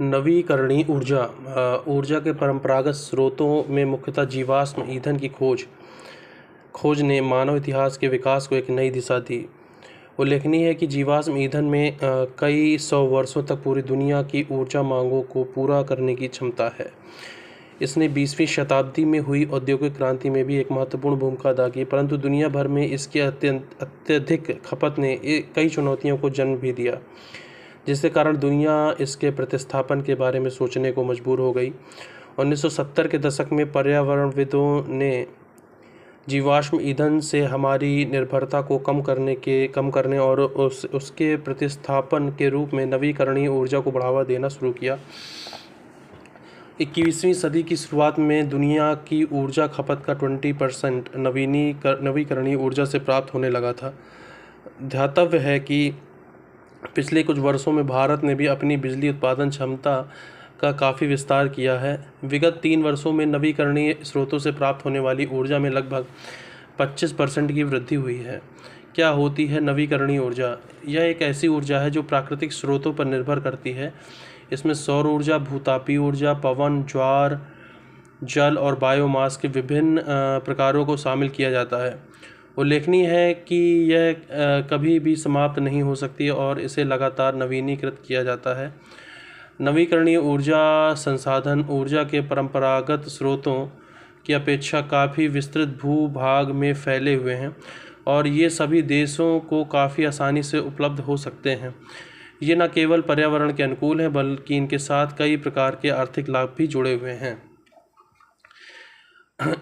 नवीकरणीय ऊर्जा के परंपरागत स्रोतों में मुख्यतः जीवाश्म ईंधन की खोज ने मानव इतिहास के विकास को एक नई दिशा दी। उल्लेखनीय है कि जीवाश्म ईंधन में कई सौ वर्षों तक पूरी दुनिया की ऊर्जा मांगों को पूरा करने की क्षमता है। इसने 20वीं शताब्दी में हुई औद्योगिक क्रांति में भी एक महत्वपूर्ण भूमिका अदा की, परंतु दुनिया भर में इसकी अत्यधिक खपत ने कई चुनौतियों को जन्म भी दिया, जिसके कारण दुनिया इसके प्रतिस्थापन के बारे में सोचने को मजबूर हो गई। 1970 के दशक में पर्यावरणविदों ने जीवाश्म ईंधन से हमारी निर्भरता को कम करने और उसके प्रतिस्थापन के रूप में नवीकरणीय ऊर्जा को बढ़ावा देना शुरू किया। 21वीं सदी की शुरुआत में दुनिया की ऊर्जा खपत का 20% नवीकरणीय ऊर्जा से प्राप्त होने लगा था। ध्यातव्य है कि पिछले कुछ वर्षों में भारत ने भी अपनी बिजली उत्पादन क्षमता का काफ़ी विस्तार किया है। विगत 3 वर्षों में नवीकरणीय स्रोतों से प्राप्त होने वाली ऊर्जा में लगभग 25% की वृद्धि हुई है। क्या होती है नवीकरणीय ऊर्जा? यह एक ऐसी ऊर्जा है जो प्राकृतिक स्रोतों पर निर्भर करती है। इसमें सौर ऊर्जा, भूतापीय ऊर्जा, पवन, ज्वार, जल और बायोमास के विभिन्न प्रकारों को शामिल किया जाता है। उल्लेखनीय है कि यह कभी भी समाप्त नहीं हो सकती और इसे लगातार नवीनीकृत किया जाता है। नवीकरणीय ऊर्जा संसाधन ऊर्जा के परंपरागत स्रोतों की अपेक्षा काफ़ी विस्तृत भूभाग में फैले हुए हैं और ये सभी देशों को काफ़ी आसानी से उपलब्ध हो सकते हैं। ये न केवल पर्यावरण के अनुकूल हैं, बल्कि इनके साथ कई प्रकार के आर्थिक लाभ भी जुड़े हुए हैं।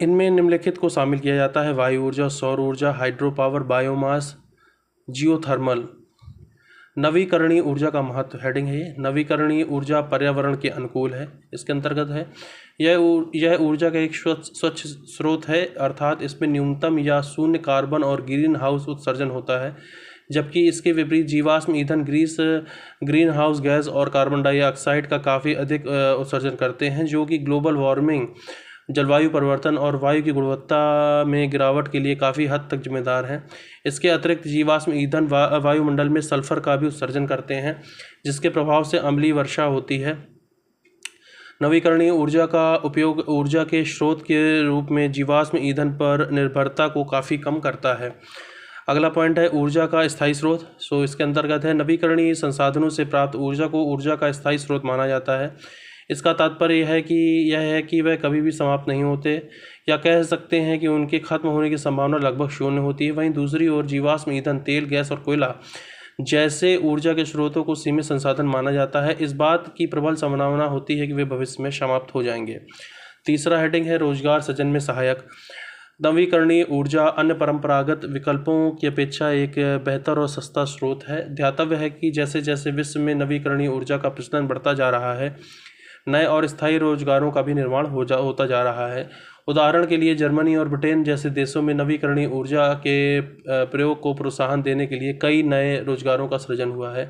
इनमें निम्नलिखित को शामिल किया जाता है: वायु ऊर्जा, सौर ऊर्जा, हाइड्रो पावर, बायोमास, जियोथर्मल। नवीकरणीय ऊर्जा का महत्व हेडिंग है ये। नवीकरणीय ऊर्जा पर्यावरण के अनुकूल है। इसके अंतर्गत है यह ऊर्जा का एक स्वच्छ स्रोत है, अर्थात इसमें न्यूनतम या शून्य कार्बन और ग्रीन हाउस उत्सर्जन होता है, जबकि इसके विपरीत जीवाश्म ईंधन ग्रीन हाउस गैस और कार्बन डाइऑक्साइड का काफ़ी अधिक उत्सर्जन करते हैं, जो कि ग्लोबल वार्मिंग, जलवायु परिवर्तन और वायु की गुणवत्ता में गिरावट के लिए काफ़ी हद तक जिम्मेदार हैं। इसके अतिरिक्त जीवाश्म ईंधन वायुमंडल में सल्फर का भी उत्सर्जन करते हैं, जिसके प्रभाव से अम्लीय वर्षा होती है। नवीकरणीय ऊर्जा का उपयोग ऊर्जा के स्रोत के रूप में जीवाश्म ईंधन पर निर्भरता को काफ़ी कम करता है। अगला पॉइंट है ऊर्जा का स्थायी स्रोत। इसके अंतर्गत है नवीकरणीय संसाधनों से प्राप्त ऊर्जा को ऊर्जा का स्थायी स्रोत माना जाता है। इसका तात्पर्य यह है कि वह कभी भी समाप्त नहीं होते, या कह सकते हैं कि उनके खत्म होने की संभावना लगभग शून्य होती है। वहीं दूसरी ओर जीवाश्म ईंधन, तेल, गैस और कोयला जैसे ऊर्जा के स्रोतों को सीमित संसाधन माना जाता है। इस बात की प्रबल संभावना होती है कि वे भविष्य में समाप्त हो जाएंगे। तीसरा हेडिंग है रोजगार सृजन में सहायक। नवीकरणीय ऊर्जा अन्य परंपरागत विकल्पों की अपेक्षा एक बेहतर और सस्ता स्रोत है। ध्यातव्य है कि जैसे जैसे विश्व में नवीकरणीय ऊर्जा का प्रचलन बढ़ता जा रहा है, नए और स्थायी रोजगारों का भी निर्माण होता जा रहा है। उदाहरण के लिए जर्मनी और ब्रिटेन जैसे देशों में नवीकरणीय ऊर्जा के प्रयोग को प्रोत्साहन देने के लिए कई नए रोजगारों का सृजन हुआ है।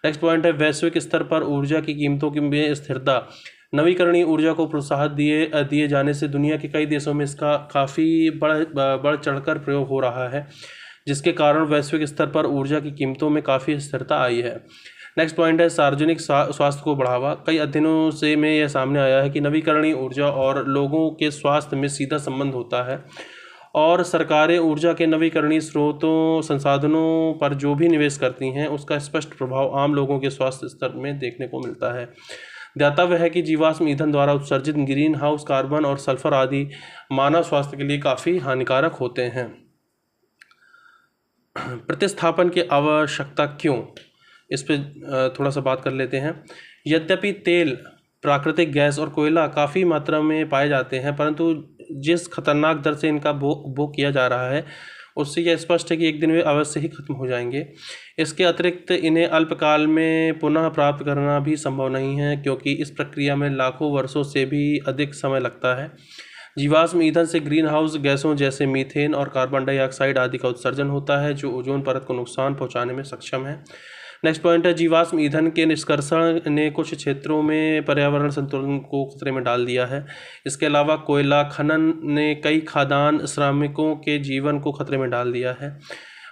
नेक्स्ट पॉइंट है वैश्विक स्तर पर ऊर्जा की कीमतों में स्थिरता। नवीकरणीय ऊर्जा को प्रोत्साहन दिए जाने से दुनिया के कई देशों में इसका काफ़ी बढ़ चढ़कर प्रयोग हो रहा है, जिसके कारण वैश्विक स्तर पर ऊर्जा की कीमतों में काफ़ी स्थिरता आई है। नेक्स्ट पॉइंट है सार्वजनिक स्वास्थ्य को बढ़ावा। कई अध्ययनों से में यह सामने आया है कि नवीकरणीय ऊर्जा और लोगों के स्वास्थ्य में सीधा संबंध होता है, और सरकारें ऊर्जा के नवीकरणीय स्रोतों संसाधनों पर जो भी निवेश करती हैं, उसका स्पष्ट प्रभाव आम लोगों के स्वास्थ्य स्तर में देखने को मिलता है। ध्यातव्य है कि जीवाश्म ईंधन द्वारा उत्सर्जित ग्रीन हाउस कार्बन और सल्फर आदि मानव स्वास्थ्य के लिए काफ़ी हानिकारक होते हैं। प्रतिस्थापन की आवश्यकता क्यों, इस पर थोड़ा सा बात कर लेते हैं। यद्यपि तेल, प्राकृतिक गैस और कोयला काफ़ी मात्रा में पाए जाते हैं, परंतु जिस खतरनाक दर से इनका उपभोग किया जा रहा है, उससे यह स्पष्ट है कि एक दिन वे अवश्य ही खत्म हो जाएंगे। इसके अतिरिक्त इन्हें अल्पकाल में पुनः प्राप्त करना भी संभव नहीं है, क्योंकि इस प्रक्रिया में लाखों वर्षों से भी अधिक समय लगता है। जीवाश्म ईंधन से ग्रीन हाउस गैसों जैसे मीथेन और कार्बन डाइऑक्साइड आदि का उत्सर्जन होता है, जो ओजोन परत को नुकसान पहुंचाने में सक्षम है। नेक्स्ट पॉइंट है जीवाश्म ईंधन के निष्कर्षण ने कुछ क्षेत्रों में पर्यावरण संतुलन को खतरे में डाल दिया है। इसके अलावा कोयला खनन ने कई खाद्यान्न श्रमिकों के जीवन को खतरे में डाल दिया है।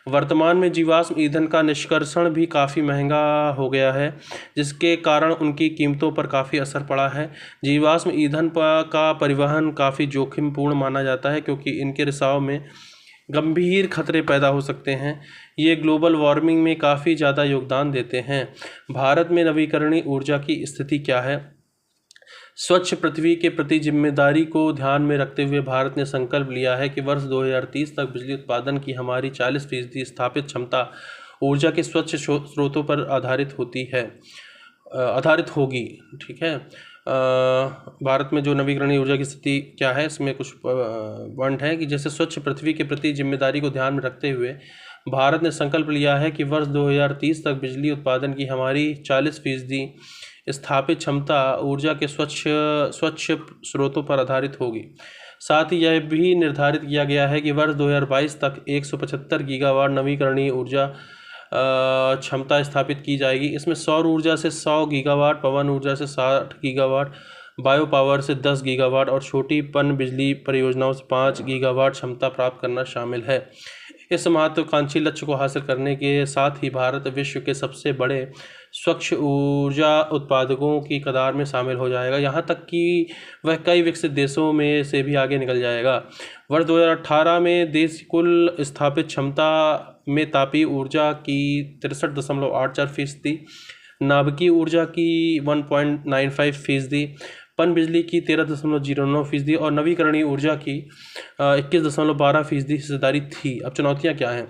वर्तमान में जीवाश्म ईंधन का निष्कर्षण भी काफ़ी महंगा हो गया है, जिसके कारण उनकी कीमतों पर काफ़ी असर पड़ा है। जीवाश्म ईंधन का परिवहन काफ़ी जोखिमपूर्ण माना जाता है, क्योंकि इनके रिसाव में गंभीर खतरे पैदा हो सकते हैं। ये ग्लोबल वार्मिंग में काफ़ी ज़्यादा योगदान देते हैं। भारत में नवीकरणीय ऊर्जा की स्थिति क्या है? स्वच्छ पृथ्वी के प्रति जिम्मेदारी को ध्यान में रखते हुए भारत ने संकल्प लिया है कि वर्ष 2030 तक बिजली उत्पादन की हमारी 40% स्थापित क्षमता ऊर्जा के स्वच्छ स्रोतों पर आधारित होगी। ठीक है। भारत में जो नवीकरणीय ऊर्जा की स्थिति क्या है, इसमें कुछ पॉइंट है कि जैसे स्वच्छ पृथ्वी के प्रति जिम्मेदारी को ध्यान में रखते हुए भारत ने संकल्प लिया है कि वर्ष 2030 तक बिजली उत्पादन की हमारी 40% स्थापित क्षमता ऊर्जा के स्वच्छ स्रोतों पर आधारित होगी। साथ ही यह भी निर्धारित किया गया है कि वर्ष 2022 तक 175 गीगावाट नवीकरणीय ऊर्जा क्षमता स्थापित की जाएगी। इसमें सौर ऊर्जा से 100 गीगावाट, पवन ऊर्जा से 60 गीगावाट, बायो पावर से 10 गीगावाट और छोटी पन बिजली परियोजनाओं से 5 गीगावाट क्षमता प्राप्त करना शामिल है। इस महत्वाकांक्षी लक्ष्य को हासिल करने के साथ ही भारत विश्व के सबसे बड़े स्वच्छ ऊर्जा उत्पादकों की कतार में शामिल हो जाएगा, यहाँ तक कि वह कई विकसित देशों में से भी आगे निकल जाएगा। वर्ष 2018 में देश की कुल स्थापित क्षमता में तापीय ऊर्जा की 63.84%, नाभिकीय ऊर्जा की 1.95%, पन बिजली की 13.09% और नवीकरणीय ऊर्जा की 21.12% हिस्सेदारी थी। अब चुनौतियाँ क्या हैं?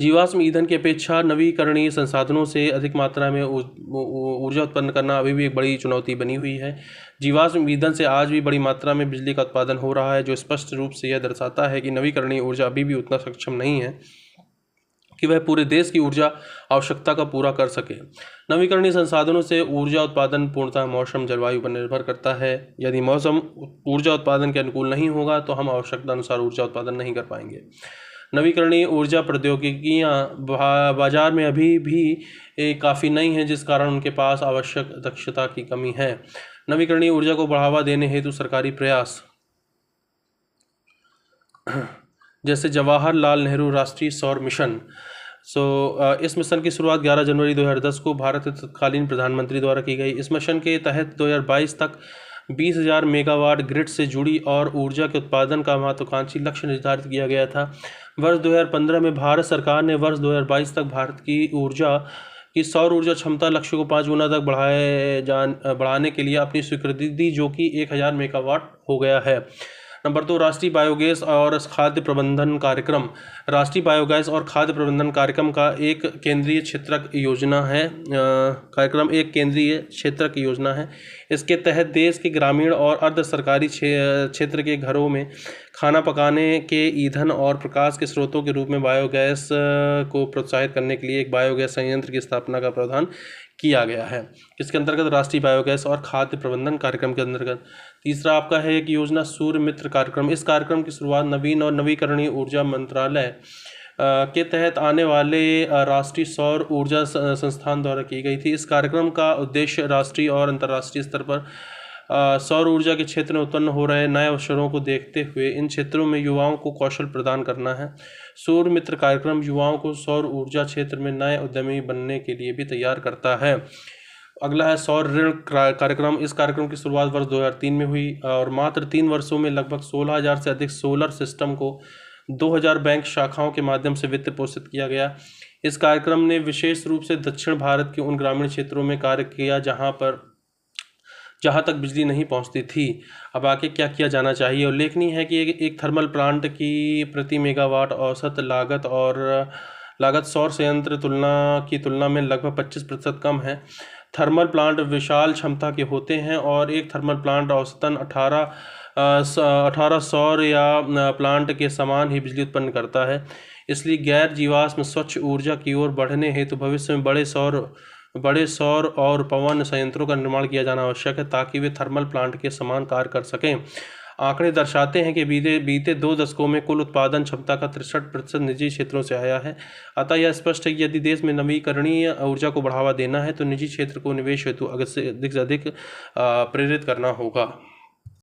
जीवाश्म ईंधन की अपेक्षा नवीकरणीय संसाधनों से अधिक मात्रा में ऊर्जा उत्पन्न करना अभी भी एक बड़ी चुनौती बनी हुई है। जीवाश्म ईंधन से आज भी बड़ी मात्रा में बिजली का उत्पादन हो रहा है, जो स्पष्ट रूप से यह दर्शाता है कि नवीकरणीय ऊर्जा अभी भी उतना सक्षम नहीं है कि वह पूरे देश की ऊर्जा आवश्यकता का पूरा कर सके। नवीकरणीय संसाधनों से ऊर्जा उत्पादन पूर्णतः मौसम जलवायु पर निर्भर करता है। यदि मौसम ऊर्जा उत्पादन के अनुकूल नहीं होगा तो हम आवश्यकता अनुसार ऊर्जा उत्पादन नहीं कर पाएंगे। नवीकरणीय ऊर्जा प्रौद्योगिकियाँ बाजार में अभी भी काफ़ी नई हैं, जिस कारण उनके पास आवश्यक दक्षता की कमी है। नवीकरणीय ऊर्जा को बढ़ावा देने हेतु सरकारी प्रयास, जैसे जवाहरलाल नेहरू राष्ट्रीय सौर मिशन। इस मिशन की शुरुआत 11 जनवरी 2010 को भारत के तत्कालीन प्रधानमंत्री द्वारा की गई। इस मिशन के तहत 2022 तक 20,000 मेगावाट ग्रिड से जुड़ी और ऊर्जा के उत्पादन का महत्वाकांक्षी लक्ष्य निर्धारित किया गया था। वर्ष 2015 में भारत सरकार ने वर्ष 2022 तक भारत की सौर ऊर्जा क्षमता लक्ष्य को 5 गुना तक बढ़ाने के लिए अपनी स्वीकृति दी, जो कि 1,000 मेगावाट हो गया है। नंबर 2, राष्ट्रीय बायोगैस और खाद्य प्रबंधन कार्यक्रम। राष्ट्रीय बायोगैस और खाद्य प्रबंधन कार्यक्रम का एक केंद्रीय क्षेत्रक योजना है। इसके तहत देश के ग्रामीण और अर्ध सरकारी क्षेत्र के घरों में खाना पकाने के ईंधन और प्रकाश के स्रोतों के रूप में बायोगैस को प्रोत्साहित करने के लिए एक बायोगैस संयंत्र की स्थापना का प्रावधान किया गया है। किसके अंतर्गत? राष्ट्रीय बायोगैस और खाद्य प्रबंधन कार्यक्रम के अंतर्गत। तीसरा आपका है एक योजना सूर्य मित्र कार्यक्रम। इस कार्यक्रम की शुरुआत नवीन और नवीकरणीय ऊर्जा मंत्रालय के तहत आने वाले राष्ट्रीय सौर ऊर्जा संस्थान द्वारा की गई थी। इस कार्यक्रम का उद्देश्य राष्ट्रीय और अंतर्राष्ट्रीय स्तर पर सौर ऊर्जा के क्षेत्र में उत्पन्न हो रहे नए अवसरों को देखते हुए इन क्षेत्रों में युवाओं को कौशल प्रदान करना है। सूर्य मित्र कार्यक्रम युवाओं को सौर ऊर्जा क्षेत्र में नए उद्यमी बनने के लिए भी तैयार करता है। अगला है सौर ऋण कार्यक्रम। इस कार्यक्रम की शुरुआत वर्ष 2003 में हुई और मात्र 3 वर्षों में लगभग 16,000 से अधिक सोलर सिस्टम को 2,000 बैंक शाखाओं के माध्यम से वित्त पोषित किया गया। इस कार्यक्रम ने विशेष रूप से दक्षिण भारत के उन ग्रामीण क्षेत्रों में कार्य किया जहां तक बिजली नहीं पहुंचती थी। अब आगे क्या किया जाना चाहिए? उल्लेखनीय है कि एक थर्मल प्लांट की प्रति मेगावाट औसत लागत सौर संयंत्र की तुलना में लगभग 25% कम है। थर्मल प्लांट विशाल क्षमता के होते हैं और एक थर्मल प्लांट औसतन 18 सौर या प्लांट के समान ही बिजली उत्पन्न करता है। इसलिए गैर जीवाश्म स्वच्छ ऊर्जा की ओर बढ़ने हेतु भविष्य में बड़े सौर और पवन संयंत्रों का निर्माण किया जाना आवश्यक है, ताकि वे थर्मल प्लांट के समान कार्य कर सकें। आंकड़े दर्शाते हैं कि बीते 2 दशकों में कुल उत्पादन क्षमता का 63% निजी क्षेत्रों से आया है। अतः यह स्पष्ट है कि यदि देश में नवीकरणीय ऊर्जा को बढ़ावा देना है तो निजी क्षेत्र को निवेश हेतु अधिक से अधिक प्रेरित करना होगा।